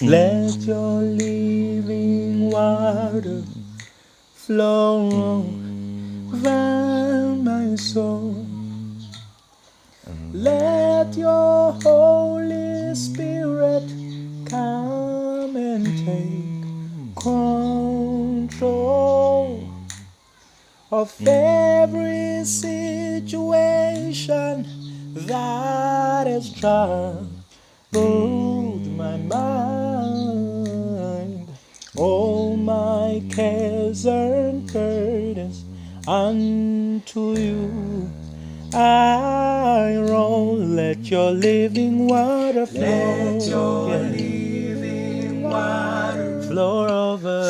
Let your living water flow over my soul. Let your Holy Spirit come and take control of every situation that has troubled my mind. All my cares and burdens unto you I roll. Let your living water flow. Let your living water flow over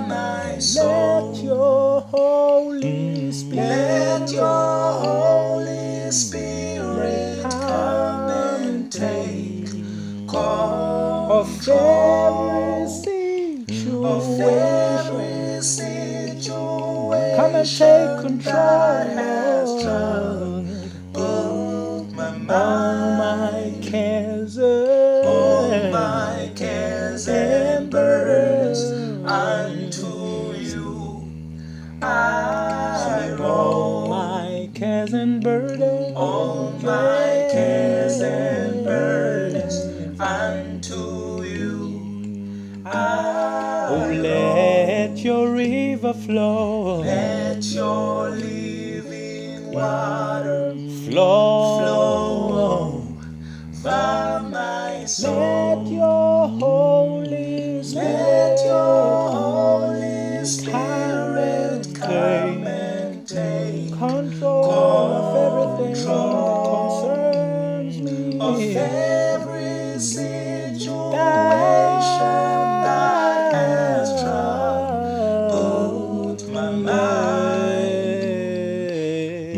my soul. Let your Holy Spirit come and take control of every situation. Come and take control. All my cares and burdens unto you I roll. My cares and burdens, all my cares and burdens unto you oh, let your river flow. Let your living water flow over my soul. Let your Holy Spirit come and take control of everything that concerns me. Of every situation that has troubled my mind.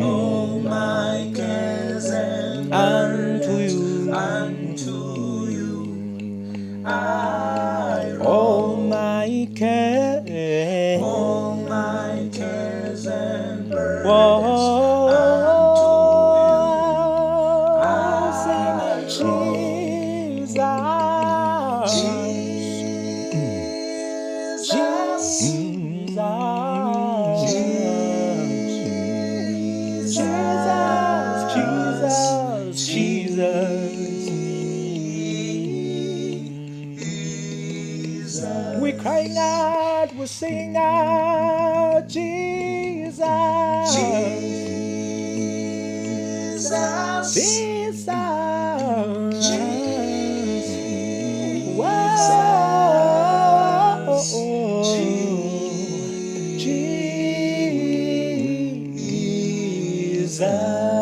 All my cares and burdens unto you I roll. All my cares and burdens unto you I roll. Jesus. We're crying out, we're singing out, Jesus. Jesus. Jesus. Whoa. Jesus.